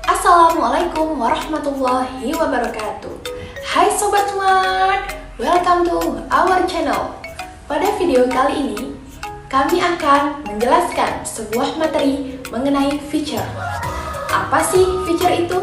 Assalamualaikum warahmatullahi wabarakatuh. Hai Sobat Smart, welcome to our channel. Pada video kali ini, kami akan menjelaskan sebuah materi mengenai feature. Apa sih feature itu?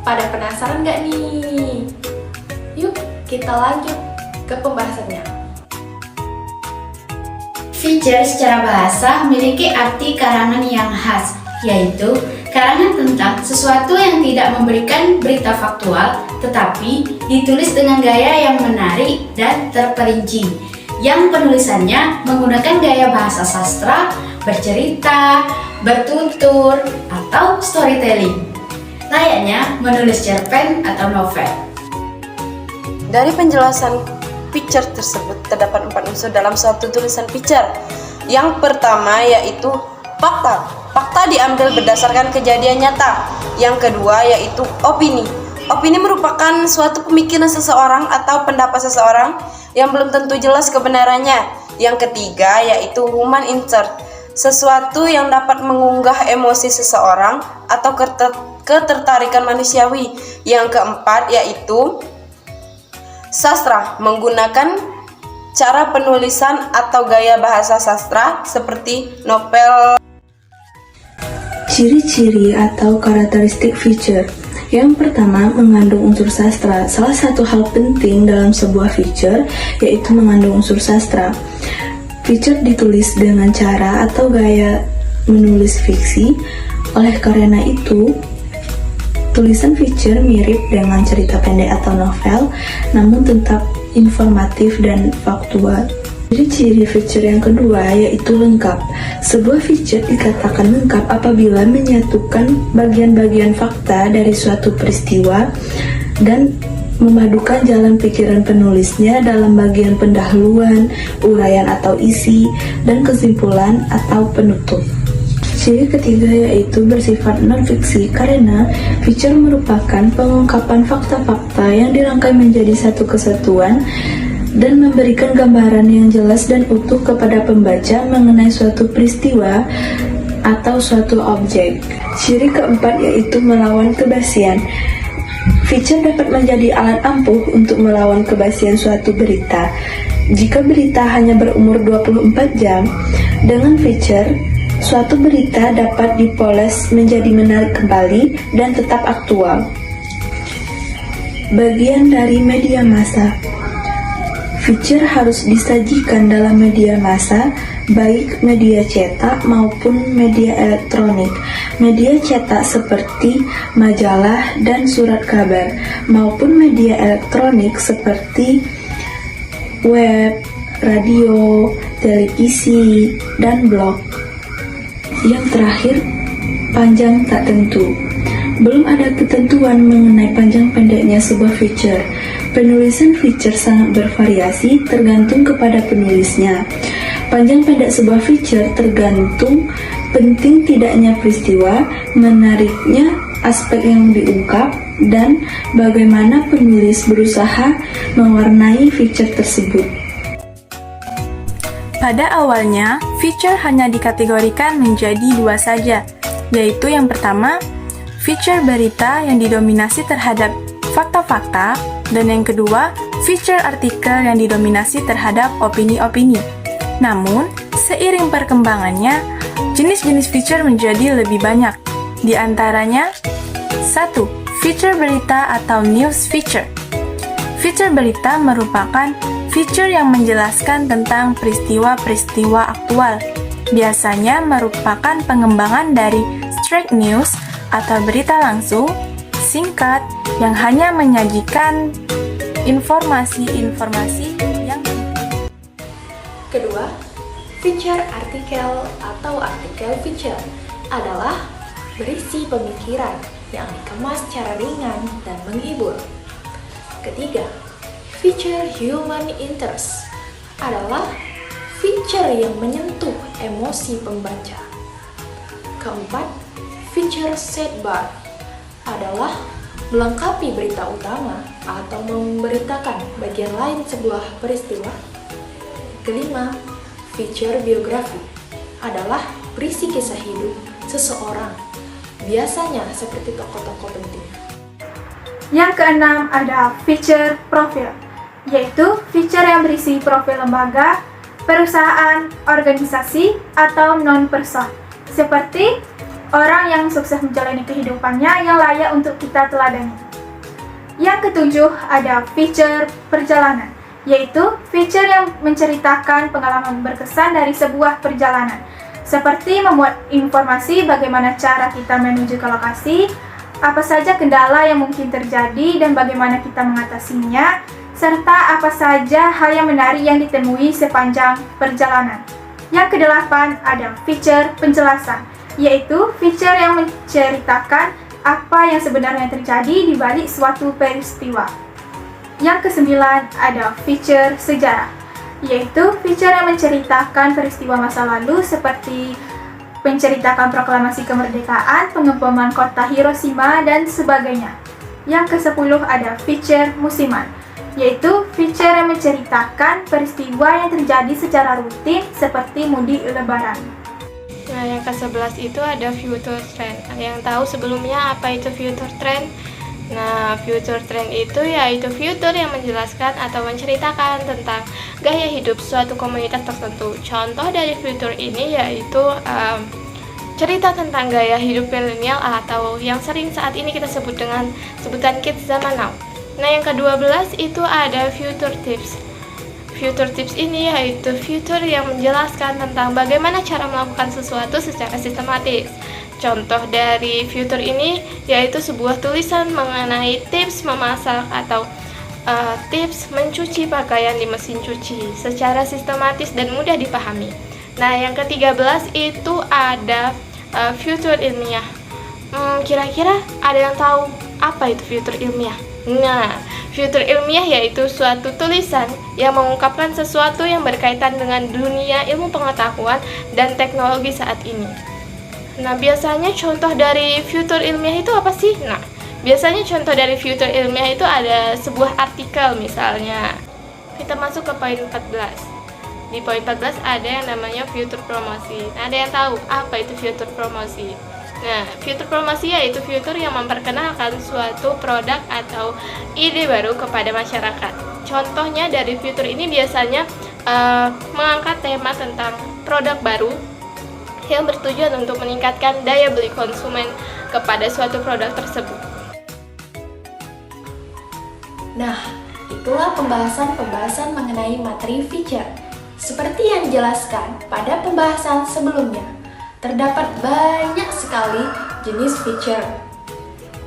Pada penasaran nggak nih? Yuk kita lanjut ke pembahasannya. Feature secara bahasa memiliki arti karangan yang khas, yaitu karangan tentang sesuatu yang tidak memberikan berita faktual, tetapi ditulis dengan gaya yang menarik dan terperinci, yang penulisannya menggunakan gaya bahasa sastra, bercerita, bertutur, atau storytelling, layaknya menulis cerpen atau novel. Dari penjelasan feature tersebut, terdapat 4 unsur dalam suatu tulisan feature. Yang pertama yaitu fakta. Fakta diambil berdasarkan kejadian nyata. Yang kedua yaitu opini. Opini merupakan suatu pemikiran seseorang atau pendapat seseorang yang belum tentu jelas kebenarannya. Yang ketiga yaitu human interest. Sesuatu yang dapat mengunggah emosi seseorang atau ketertarikan manusiawi. Yang keempat yaitu sastra, menggunakan cara penulisan atau gaya bahasa sastra seperti novel. Ciri-ciri atau karakteristik feature. Yang pertama, mengandung unsur sastra. Salah satu hal penting dalam sebuah feature yaitu mengandung unsur sastra. Feature ditulis dengan cara atau gaya menulis fiksi. Oleh karena itu, tulisan feature mirip dengan cerita pendek atau novel, namun tetap informatif dan faktual. Ciri-ciri feature yang kedua yaitu lengkap. Sebuah feature dikatakan lengkap apabila menyatukan bagian-bagian fakta dari suatu peristiwa dan memadukan jalan pikiran penulisnya dalam bagian pendahuluan, uraian atau isi, dan kesimpulan atau penutup. Ciri ketiga yaitu bersifat non-fiksi, karena feature merupakan pengungkapan fakta-fakta yang dirangkai menjadi satu kesatuan dan memberikan gambaran yang jelas dan utuh kepada pembaca mengenai suatu peristiwa atau suatu objek. Ciri keempat yaitu melawan kebasian. Feature dapat menjadi alat ampuh untuk melawan kebasian suatu berita. Jika berita hanya berumur 24 jam, dengan feature, suatu berita dapat dipoles menjadi menarik kembali dan tetap aktual. Bagian dari media massa. Feature harus disajikan dalam media massa, baik media cetak maupun media elektronik. Media cetak seperti majalah dan surat kabar, maupun media elektronik seperti web, radio, televisi, dan blog. Yang terakhir, panjang tak tentu. Belum ada ketentuan mengenai panjang pendeknya sebuah feature. Penulisan feature sangat bervariasi tergantung kepada penulisnya. Panjang pendek sebuah feature tergantung penting tidaknya peristiwa, menariknya aspek yang diungkap, dan bagaimana penulis berusaha mewarnai feature tersebut. Pada awalnya, feature hanya dikategorikan menjadi 2 saja, yaitu yang pertama, feature berita yang didominasi terhadap fakta-fakta, dan yang kedua, feature artikel yang didominasi terhadap opini-opini. Namun, seiring perkembangannya, jenis-jenis feature menjadi lebih banyak. Di antaranya, 1. Feature berita atau news feature. Feature berita merupakan feature yang menjelaskan tentang peristiwa-peristiwa aktual. Biasanya merupakan pengembangan dari straight news atau berita langsung, singkat, yang hanya menyajikan informasi-informasi yang Kedua, feature artikel atau artikel feature adalah berisi pemikiran yang dikemas secara ringan dan menghibur. Ketiga, feature human interest adalah feature yang menyentuh emosi pembaca. Keempat, feature sidebar adalah melengkapi berita utama atau memberitakan bagian lain sebuah peristiwa. Kelima, Feature biografi adalah berisi kisah hidup seseorang, biasanya seperti tokoh-tokoh penting. Yang keenam ada feature profil, yaitu feature yang berisi profil lembaga, perusahaan, organisasi, atau non-person, seperti orang yang sukses menjalani kehidupannya yang layak untuk kita teladani. Yang ketujuh ada feature perjalanan, yaitu feature yang menceritakan pengalaman berkesan dari sebuah perjalanan, seperti memuat informasi bagaimana cara kita menuju ke lokasi, apa saja kendala yang mungkin terjadi dan bagaimana kita mengatasinya, serta apa saja hal yang menarik yang ditemui sepanjang perjalanan. Yang kedelapan ada feature penjelasan, yaitu feature yang menceritakan apa yang sebenarnya terjadi di balik suatu peristiwa. Yang kesembilan ada feature sejarah, yaitu feature yang menceritakan peristiwa masa lalu seperti menceritakan proklamasi kemerdekaan, pengeboman kota Hiroshima, dan sebagainya. Yang ke-10 ada feature musiman, yaitu feature yang menceritakan peristiwa yang terjadi secara rutin seperti mudik lebaran. Nah, yang ke-11 itu ada future trend. Ada yang tahu sebelumnya apa itu future trend? Nah, future trend itu yaitu future yang menjelaskan atau menceritakan tentang gaya hidup suatu komunitas tertentu. Contoh dari future ini yaitu cerita tentang gaya hidup milenial atau yang sering saat ini kita sebut dengan sebutan kids zaman now. Nah, yang ke-12 itu ada future tips. Future tips ini yaitu future yang menjelaskan tentang bagaimana cara melakukan sesuatu secara sistematis. Contoh dari future ini yaitu sebuah tulisan mengenai tips memasak atau tips mencuci pakaian di mesin cuci secara sistematis dan mudah dipahami. Nah, yang ke-13 itu ada future ilmiah. Kira-kira ada yang tahu apa itu future ilmiah? Nah, future ilmiah yaitu suatu tulisan yang mengungkapkan sesuatu yang berkaitan dengan dunia ilmu pengetahuan dan teknologi saat ini. Nah, biasanya contoh dari future ilmiah itu apa sih? Nah, biasanya contoh dari future ilmiah itu ada sebuah artikel misalnya. Kita masuk ke poin 14. Di poin 14 ada yang namanya future promosi. Nah, ada yang tahu apa itu future promosi? Nah, future promosi yaitu future yang memperkenalkan suatu produk atau ide baru kepada masyarakat. Contohnya dari future ini biasanya mengangkat tema tentang produk baru yang bertujuan untuk meningkatkan daya beli konsumen kepada suatu produk tersebut. Nah, itulah pembahasan mengenai materi feature. Seperti yang dijelaskan pada pembahasan sebelumnya, terdapat banyak sekali jenis feature.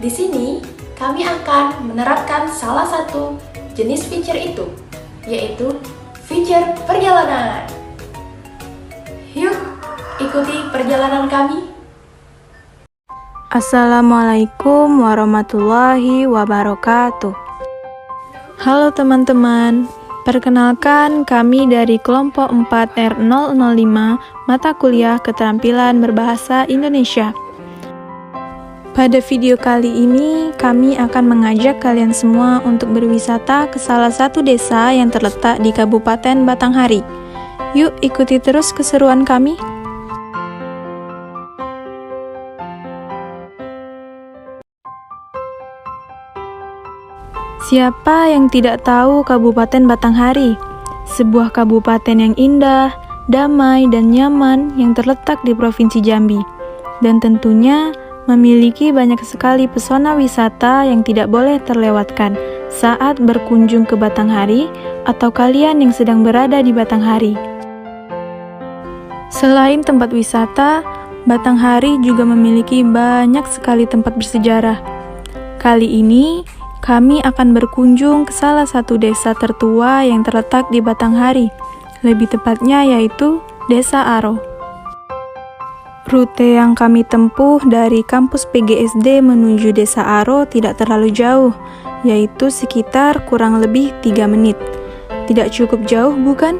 Di sini, kami akan menerapkan salah satu jenis feature itu, yaitu feature perjalanan. Yuk, ikuti perjalanan kami. Assalamualaikum warahmatullahi wabarakatuh. Halo teman-teman, perkenalkan kami dari kelompok 4R005 mata kuliah keterampilan berbahasa Indonesia. Pada video kali ini, kami akan mengajak kalian semua untuk berwisata ke salah satu desa yang terletak di Kabupaten Batanghari. Yuk ikuti terus keseruan kami. Siapa yang tidak tahu Kabupaten Batanghari? Sebuah kabupaten yang indah, damai, dan nyaman yang terletak di Provinsi Jambi. Dan tentunya memiliki banyak sekali pesona wisata yang tidak boleh terlewatkan saat berkunjung ke Batanghari atau kalian yang sedang berada di Batanghari. Selain tempat wisata, Batanghari juga memiliki banyak sekali tempat bersejarah. Kali ini, kami akan berkunjung ke salah satu desa tertua yang terletak di Batanghari, lebih tepatnya yaitu Desa Aro. Rute yang kami tempuh dari kampus PGSD menuju Desa Aro tidak terlalu jauh, yaitu sekitar kurang lebih 3 menit. Tidak cukup jauh, bukan?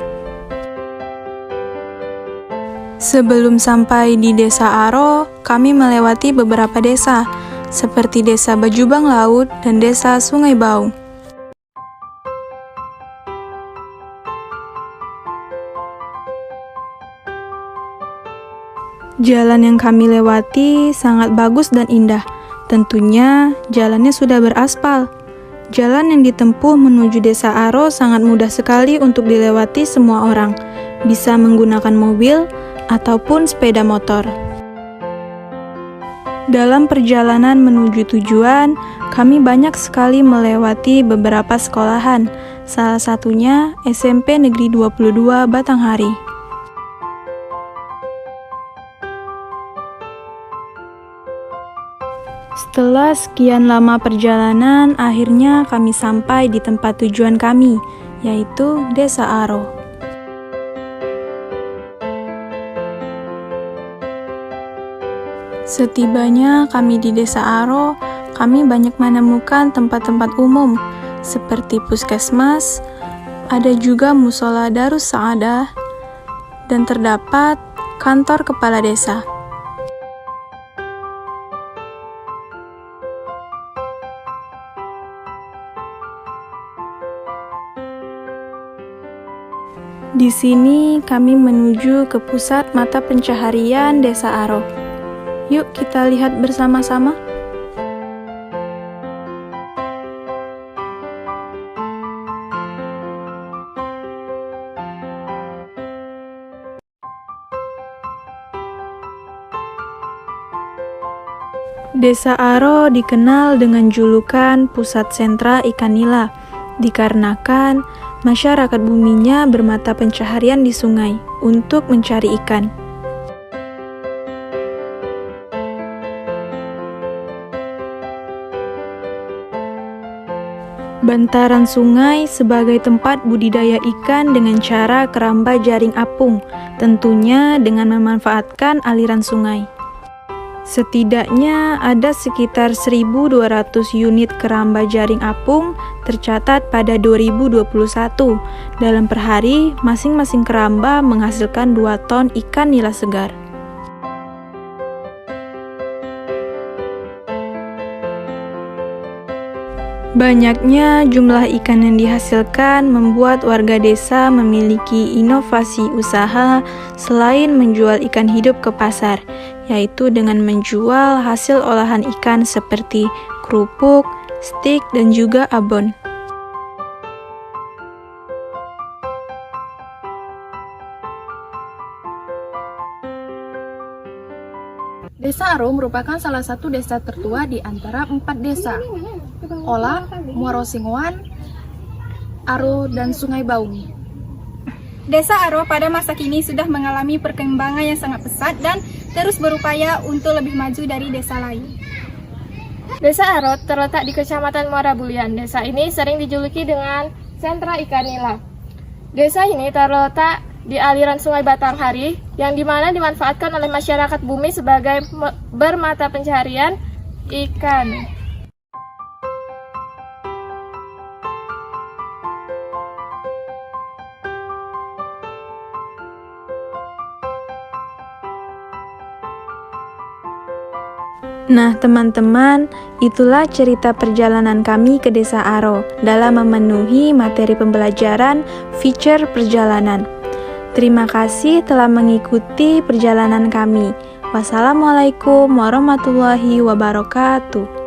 Sebelum sampai di Desa Aro, kami melewati beberapa desa, seperti Desa Bajubang Laut dan Desa Sungai Baung. Jalan yang kami lewati sangat bagus dan indah. Tentunya jalannya sudah beraspal. Jalan yang ditempuh menuju Desa Aro sangat mudah sekali untuk dilewati semua orang, bisa menggunakan mobil ataupun sepeda motor. Dalam perjalanan menuju tujuan, kami banyak sekali melewati beberapa sekolahan, salah satunya SMP Negeri 22 Batanghari. Setelah sekian lama perjalanan, akhirnya kami sampai di tempat tujuan kami, yaitu Desa Aro. Setibanya kami di Desa Aro, kami banyak menemukan tempat-tempat umum, seperti puskesmas, ada juga musola Darus Saadah, dan terdapat kantor kepala desa. Di sini kami menuju ke pusat mata pencaharian Desa Aro. Yuk kita lihat bersama-sama. Desa Aro dikenal dengan julukan pusat sentra ikan nila, dikarenakan masyarakat buminya bermata pencaharian di sungai untuk mencari ikan. Bantaran sungai sebagai tempat budidaya ikan dengan cara keramba jaring apung, tentunya dengan memanfaatkan aliran sungai. Setidaknya ada sekitar 1.200 unit keramba jaring apung tercatat pada 2021. Dalam per hari, masing-masing keramba menghasilkan 2 ton ikan nila segar. Banyaknya jumlah ikan yang dihasilkan membuat warga desa memiliki inovasi usaha selain menjual ikan hidup ke pasar, yaitu dengan menjual hasil olahan ikan seperti kerupuk, stik, dan juga abon. Desa Aro merupakan salah satu desa tertua di antara 4 desa, Ola, Muaro Singoan, Aro, dan Sungai Baung. Desa Aro pada masa kini sudah mengalami perkembangan yang sangat pesat dan terus berupaya untuk lebih maju dari desa lain. Desa Aro terletak di Kecamatan Muara Bulian. Desa ini sering dijuluki dengan sentra ikan nila. Desa ini terletak di aliran Sungai Batanghari yang dimana dimanfaatkan oleh masyarakat bumi sebagai bermata pencaharian ikan. Nah teman-teman, itulah cerita perjalanan kami ke Desa Aro dalam memenuhi materi pembelajaran feature perjalanan. Terima kasih telah mengikuti perjalanan kami. Wassalamualaikum warahmatullahi wabarakatuh.